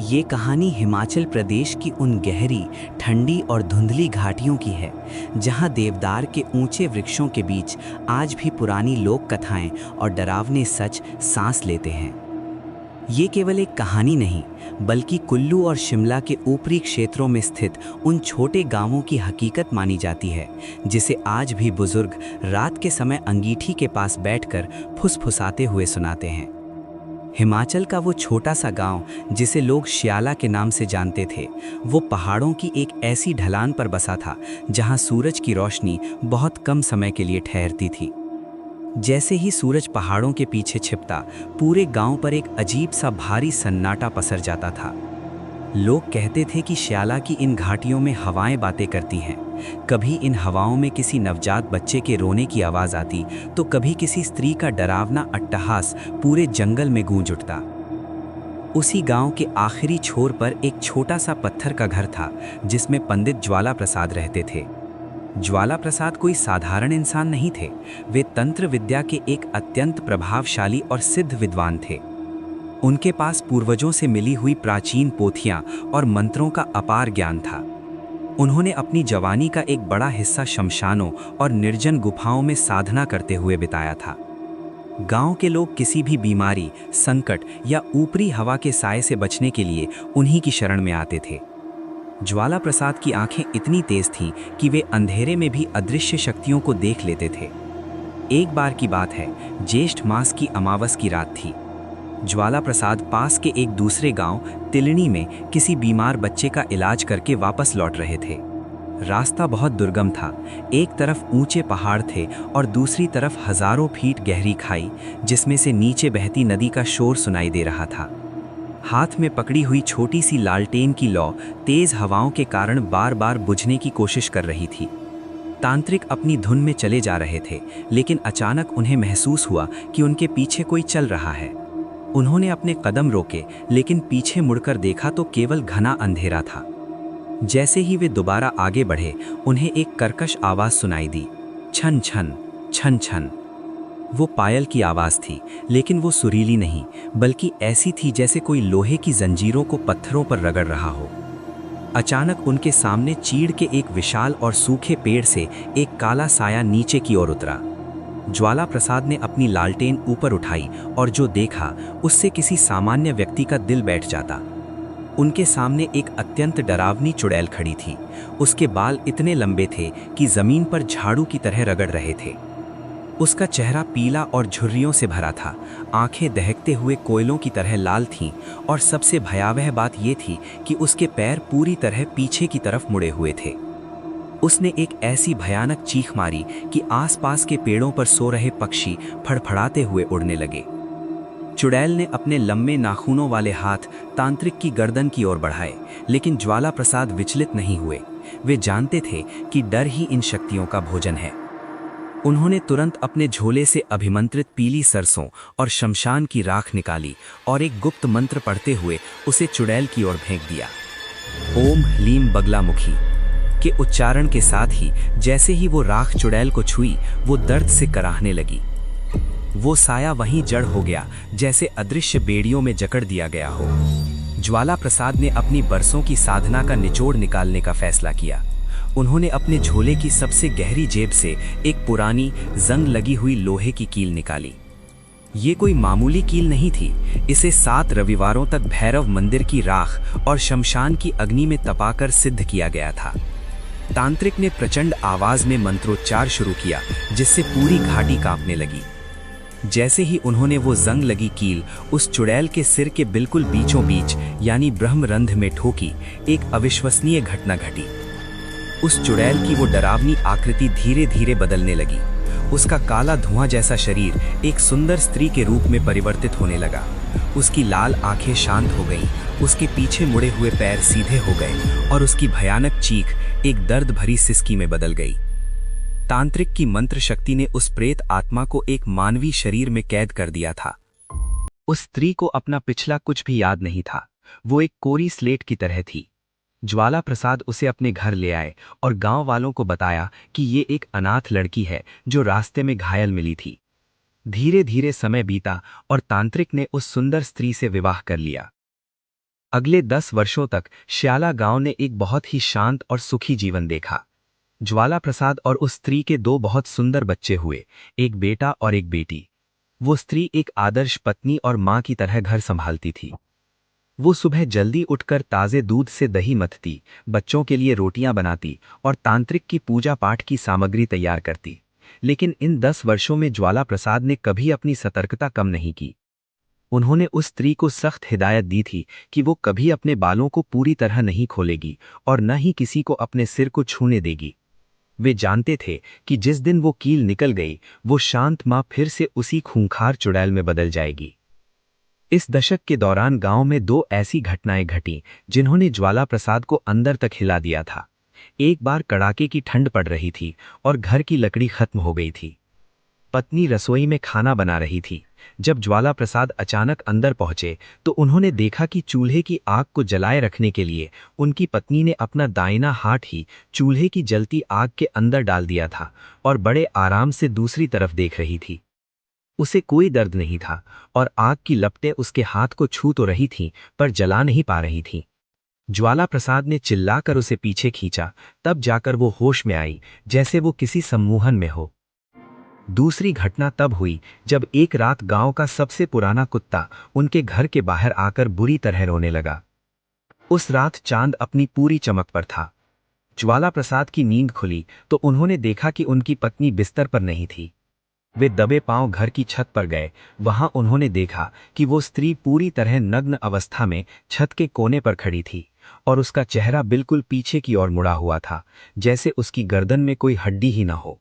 ये कहानी हिमाचल प्रदेश की उन गहरी, ठंडी और धुंधली घाटियों की है, जहां देवदार के ऊंचे वृक्षों के बीच आज भी पुरानी लोक कथाएं और डरावने सच सांस लेते हैं। ये केवल एक कहानी नहीं, बल्कि कुल्लू और शिमला के ऊपरी क्षेत्रों में स्थित उन छोटे गांवों की हकीकत मानी जाती है, जिसे आज भी बुजुर्ग रात के समय अंगीठी के पास बैठकर फुसफुसाते हुए सुनाते हैं। हिमाचल का वो छोटा सा गांव जिसे लोग श्याला के नाम से जानते थे, वो पहाड़ों की एक ऐसी ढलान पर बसा था जहां सूरज की रोशनी बहुत कम समय के लिए ठहरती थी। जैसे ही सूरज पहाड़ों के पीछे छिपता, पूरे गांव पर एक अजीब सा भारी सन्नाटा पसर जाता था। लोग कहते थे कि श्याला की इन घाटियों में हवाएं बातें करती हैं। कभी इन हवाओं में किसी नवजात बच्चे के रोने की आवाज़ आती, तो कभी किसी स्त्री का डरावना अट्टहास पूरे जंगल में गूंज उठता। उसी गांव के आखिरी छोर पर एक छोटा सा पत्थर का घर था, जिसमें पंडित ज्वाला प्रसाद रहते थे। ज्वाला प्रसाद कोई साधारण इंसान नहीं थे। वे तंत्र विद्या के एक अत्यंत प्रभावशाली और सिद्ध विद्वान थे। उनके पास पूर्वजों से मिली हुई प्राचीन पोथियां और मंत्रों का अपार ज्ञान था। उन्होंने अपनी जवानी का एक बड़ा हिस्सा शमशानों और निर्जन गुफाओं में साधना करते हुए बिताया था। गांव के लोग किसी भी बीमारी, संकट या ऊपरी हवा के साए से बचने के लिए उन्हीं की शरण में आते थे। ज्वाला प्रसाद की आंखें इतनी तेज थीं कि वे अंधेरे में भी अदृश्य शक्तियों को देख लेते थे। एक बार की बात है, ज्येष्ठ मास की अमावस की रात थी। ज्वाला प्रसाद पास के एक दूसरे गांव तिलनी में किसी बीमार बच्चे का इलाज करके वापस लौट रहे थे। रास्ता बहुत दुर्गम था। एक तरफ ऊंचे पहाड़ थे और दूसरी तरफ हजारों फीट गहरी खाई, जिसमें से नीचे बहती नदी का शोर सुनाई दे रहा था। हाथ में पकड़ी हुई छोटी सी लालटेन की लौ तेज हवाओं के कारण बार बार बुझने की कोशिश कर रही थी। तांत्रिक अपनी धुन में चले जा रहे थे, लेकिन अचानक उन्हें महसूस हुआ कि उनके पीछे कोई चल रहा है। उन्होंने अपने कदम रोके, लेकिन पीछे मुड़कर देखा तो केवल घना अंधेरा था। जैसे ही वे दोबारा आगे बढ़े, उन्हें एक कर्कश आवाज सुनाई दी, छन छन छन छन। वो पायल की आवाज थी, लेकिन वो सुरीली नहीं, बल्कि ऐसी थी जैसे कोई लोहे की जंजीरों को पत्थरों पर रगड़ रहा हो। अचानक उनके सामने चीड़ के एक विशाल और सूखे पेड़ से एक काला साया नीचे की ओर उतरा। ज्वाला प्रसाद ने अपनी लालटेन ऊपर उठाई और जो देखा, उससे किसी सामान्य व्यक्ति का दिल बैठ जाता। उनके सामने एक अत्यंत डरावनी चुड़ैल खड़ी थी। उसके बाल इतने लंबे थे कि जमीन पर झाड़ू की तरह रगड़ रहे थे। उसका चेहरा पीला और झुर्रियों से भरा था, आंखें दहकते हुए कोयलों की तरह लाल थीं, और सबसे भयावह बात ये थी कि उसके पैर पूरी तरह पीछे की तरफ मुड़े हुए थे। उसने एक ऐसी भयानक चीख मारी कि आसपास के पेड़ों पर सो रहे पक्षी फड़फड़ाते हुए उड़ने लगे। चुड़ैल ने अपने लंबे नाखूनों वाले हाथ तांत्रिक की गर्दन की ओर बढ़ाए, लेकिन ज्वाला प्रसाद विचलित नहीं हुए। वे जानते थे कि डर ही इन शक्तियों का भोजन है। उन्होंने तुरंत अपने झोले से अभिमंत्रित पीली सरसों और शमशान की राख निकाली और एक गुप्त मंत्र पढ़ते हुए उसे चुड़ैल की ओर फेंक दिया। ओम ह्लीम बगलामुखी के उच्चारण के साथ ही जैसे ही वो राख चुड़ैल को छुई, वो दर्द से कराहने लगी। वो साया वहीं जड़ हो गया, जैसे अदृश्य बेड़ियों में जकड़ दिया गया हो। ज्वाला प्रसाद ने अपनी बरसों की साधना का निचोड़ निकालने का फैसला किया। उन्होंने अपने झोले की सबसे गहरी जेब से एक पुरानी जंग लगी हुई लोहे की कील निकाली। ये कोई मामूली कील नहीं थी। इसे 7 रविवारों तक भैरव मंदिर की राख और शमशान की अग्नि में तपाकर सिद्ध किया गया था। तांत्रिक ने प्रचंड आवाज में मंत्रोच्चार शुरू किया, जिससे पूरी घाटी कांपने लगी। जैसे ही उन्होंने वो जंग लगी कील उस चुड़ैल के सिर के बिल्कुल बीचों बीच यानी ब्रह्मरंध्र में ठोकी, एक अविश्वसनीय घटना घटी। उस चुड़ैल की वो डरावनी आकृति धीरे धीरे बदलने लगी। उसका काला धुआं जैसा शरीर एक सुंदर स्त्री के रूप में परिवर्तित होने लगा। उसकी लाल आंखें शांत हो गईं, उसके पीछे मुड़े हुए पैर सीधे हो गए और उसकी भयानक चीख एक दर्द भरी सिसकी में बदल गई। तांत्रिक की मंत्र शक्ति ने उस प्रेत आत्मा को एक मानवीय शरीर में कैद कर दिया था। उस स्त्री को अपना पिछला कुछ भी याद नहीं था। वो एक कोरी स्लेट की तरह थी। ज्वाला प्रसाद उसे अपने घर ले आए और गांव वालों को बताया कि ये एक अनाथ लड़की है जो रास्ते में घायल मिली थी। धीरे धीरे समय बीता और तांत्रिक ने उस सुंदर स्त्री से विवाह कर लिया। अगले 10 वर्षों तक श्याला गांव ने एक बहुत ही शांत और सुखी जीवन देखा। ज्वाला प्रसाद और उस स्त्री के 2 बहुत सुंदर बच्चे हुए, एक बेटा और एक बेटी। वो स्त्री एक आदर्श पत्नी और मां की तरह घर संभालती थी। वो सुबह जल्दी उठकर ताजे दूध से दही मथती, बच्चों के लिए रोटियां बनाती और तांत्रिक की पूजा पाठ की सामग्री तैयार करती। लेकिन इन 10 वर्षों में ज्वाला प्रसाद ने कभी अपनी सतर्कता कम नहीं की। उन्होंने उस स्त्री को सख्त हिदायत दी थी कि वो कभी अपने बालों को पूरी तरह नहीं खोलेगी और न ही किसी को अपने सिर को छूने देगी। वे जानते थे कि जिस दिन वो कील निकल गई, वो शांत मां फिर से उसी खूंखार चुड़ैल में बदल जाएगी। इस दशक के दौरान गांव में 2 ऐसी घटनाएं घटीं जिन्होंने ज्वाला प्रसाद को अंदर तक हिला दिया था। एक बार कड़ाके की ठंड पड़ रही थी और घर की लकड़ी खत्म हो गई थी। पत्नी रसोई में खाना बना रही थी। जब ज्वाला प्रसाद अचानक अंदर पहुंचे तो उन्होंने देखा कि चूल्हे की आग को जलाए रखने के लिए उनकी पत्नी ने अपना दाहिना हाथ ही चूल्हे की जलती आग के अंदर डाल दिया था और बड़े आराम से दूसरी तरफ देख रही थी। उसे कोई दर्द नहीं था और आग की लपटें उसके हाथ को छू तो रही थीं पर जला नहीं पा रही थीं। ज्वाला प्रसाद ने चिल्लाकर उसे पीछे खींचा, तब जाकर वो होश में आई, जैसे वो किसी सम्मोहन में हो। दूसरी घटना तब हुई जब एक रात गांव का सबसे पुराना कुत्ता उनके घर के बाहर आकर बुरी तरह रोने लगा। उस रात चांद अपनी पूरी चमक पर था। ज्वाला प्रसाद की नींद खुली तो उन्होंने देखा कि उनकी पत्नी बिस्तर पर नहीं थी। वे दबे पांव घर की छत पर गए। वहां उन्होंने देखा कि वो स्त्री पूरी तरह नग्न अवस्था में छत के कोने पर खड़ी थी और उसका चेहरा बिल्कुल पीछे की ओर मुड़ा हुआ था, जैसे उसकी गर्दन में कोई हड्डी ही न हो।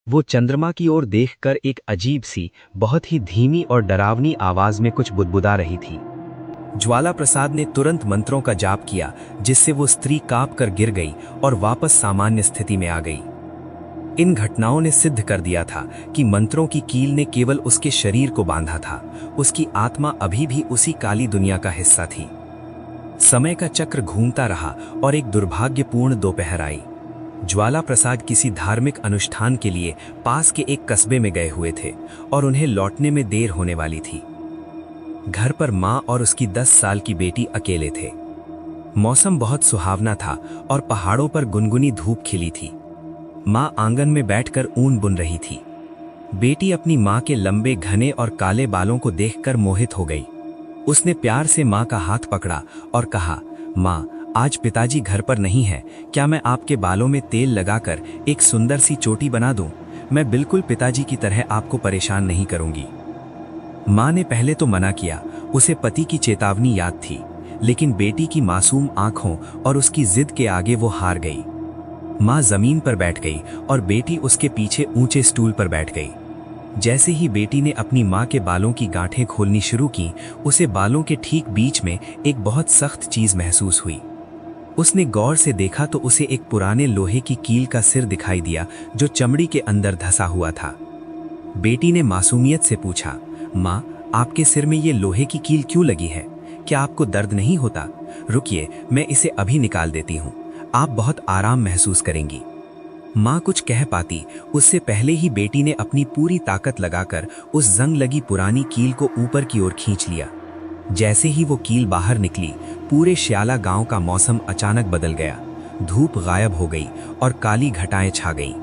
वो चंद्रमा की ओर देखकर एक अजीब सी, बहुत ही धीमी और डरावनी आवाज में कुछ बुदबुदा रही थी। ज्वाला प्रसाद ने तुरंत मंत्रों का जाप किया, जिससे वो स्त्री कांप कर गिर गई और वापस सामान्य स्थिति में आ गई। इन घटनाओं ने सिद्ध कर दिया था कि मंत्रों की कील ने केवल उसके शरीर को बांधा था, उसकी आत्मा अभी भी उसी काली दुनिया का हिस्सा थी। समय का चक्र घूमता रहा और एक दुर्भाग्यपूर्ण दोपहर आई। ज्वाला प्रसाद किसी धार्मिक अनुष्ठान के लिए पास के एक कस्बे में गए हुए थे और उन्हें लौटने में देर होने वाली थी। घर पर मां और उसकी 10 साल की बेटी अकेले थे। मौसम बहुत सुहावना था और पहाड़ों पर गुनगुनी धूप खिली थी। मां आंगन में बैठकर ऊन बुन रही थी। बेटी अपनी मां के लंबे घने और काले बालों को देखकर मोहित हो गई। उसने प्यार से मां का हाथ पकड़ा और कहा, मां, आज पिताजी घर पर नहीं है, क्या मैं आपके बालों में तेल लगाकर एक सुंदर सी चोटी बना दूं? मैं बिल्कुल पिताजी की तरह आपको परेशान नहीं करूंगी। मां ने पहले तो मना किया, उसे पति की चेतावनी याद थी, लेकिन बेटी की मासूम आंखों और उसकी जिद के आगे वो हार गई। मां जमीन पर बैठ गई और बेटी उसके पीछे ऊंचे स्टूल पर बैठ गई। जैसे ही बेटी ने अपनी मां के बालों की गांठें खोलनी शुरू की, उसे बालों के ठीक बीच में एक बहुत सख्त चीज महसूस हुई। उसने गौर से देखा तो उसे एक पुराने लोहे की कील का सिर दिखाई दिया जो चमड़ी के अंदर धंसा हुआ था। बेटी ने मासूमियत से पूछा, मां, आपके सिर में ये लोहे की कील क्यों लगी है? क्या आपको दर्द नहीं होता? रुकिए, मैं इसे अभी निकाल देती हूँ, आप बहुत आराम महसूस करेंगी। मां कुछ कह पाती उससे पहले ही बेटी ने अपनी पूरी ताकत लगाकर उस जंग लगी पुरानी कील को ऊपर की ओर खींच लिया। जैसे ही वो कील बाहर निकली, पूरे श्याला गांव का मौसम अचानक बदल गया। धूप गायब हो गई और काली घटाएं छा गईं।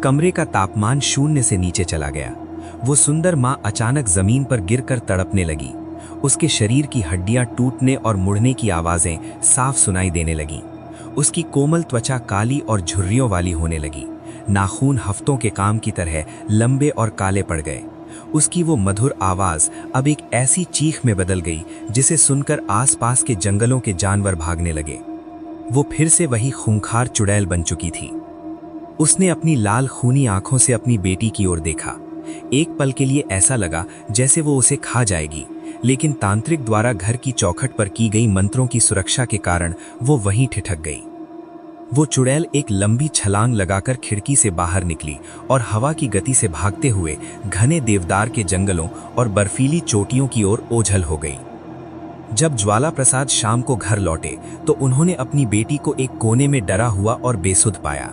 कमरे का तापमान 0 से नीचे चला गया। वो सुंदर मां अचानक जमीन पर गिरकर तड़पने लगी। उसके शरीर की हड्डियां टूटने और मुड़ने की आवाजें साफ सुनाई देने लगीं। उसकी कोमल त्वचा काली और झुर्रियों वाली होने लगी। नाखून हफ्तों के काम की तरह लंबे और काले पड़ गए। उसकी वो मधुर आवाज अब एक ऐसी चीख में बदल गई जिसे सुनकर आसपास के जंगलों के जानवर भागने लगे। वो फिर से वही खूंखार चुड़ैल बन चुकी थी। उसने अपनी लाल खूनी आंखों से अपनी बेटी की ओर देखा। एक पल के लिए ऐसा लगा जैसे वो उसे खा जाएगी, लेकिन तांत्रिक द्वारा घर की चौखट पर की गई मंत्रों की सुरक्षा के कारण वो वहीं ठिठक गई। वो चुड़ैल एक लंबी छलांग लगाकर खिड़की से बाहर निकली और हवा की गति से भागते हुए घने देवदार के जंगलों और बर्फीली चोटियों की ओर ओझल हो गई। जब ज्वाला प्रसाद शाम को घर लौटे तो उन्होंने अपनी बेटी को एक कोने में डरा हुआ और बेसुध पाया।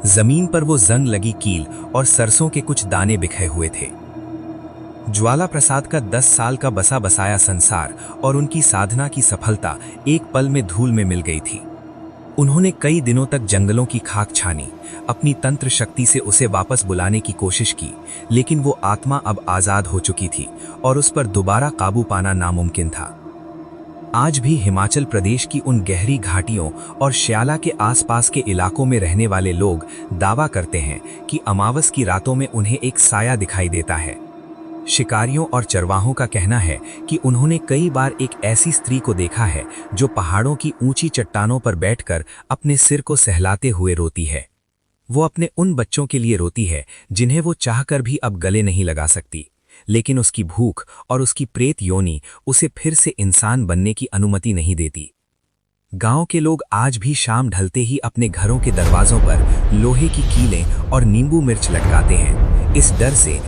जमीन पर वो जंग लगी कील और सरसों के कुछ दाने बिखरे हुए थे। ज्वाला प्रसाद का 10 साल का बसा बसाया संसार और उनकी साधना की सफलता एक पल में धूल में मिल गई थी। उन्होंने कई दिनों तक जंगलों की खाक छानी, अपनी तंत्र शक्ति से उसे वापस बुलाने की कोशिश की, लेकिन वो आत्मा अब आजाद हो चुकी थी और उस पर दोबारा काबू पाना नामुमकिन था। आज भी हिमाचल प्रदेश की उन गहरी घाटियों और श्याला के आसपास के इलाकों में रहने वाले लोग दावा करते हैं कि अमावस की रातों में उन्हें एक साया दिखाई देता है। शिकारियों और चरवाहों का कहना है कि उन्होंने कई बार एक ऐसी स्त्री को देखा है जो पहाड़ों की ऊंची चट्टानों पर बैठकर अपने सिर को सहलाते हुए रोती है। वो अपने उन बच्चों के लिए रोती है जिन्हें वो चाहकर भी अब गले नहीं लगा सकती, लेकिन उसकी भूख और उसकी प्रेत योनि उसे फिर से इंसान बनने की अनुमति नहीं देती। गांव के लोग आज भी शाम ढलते ही अपने घरों के दरवाजों पर लोहे की कीलें और नींबू मिर्च लटकाते हैं, इस डर से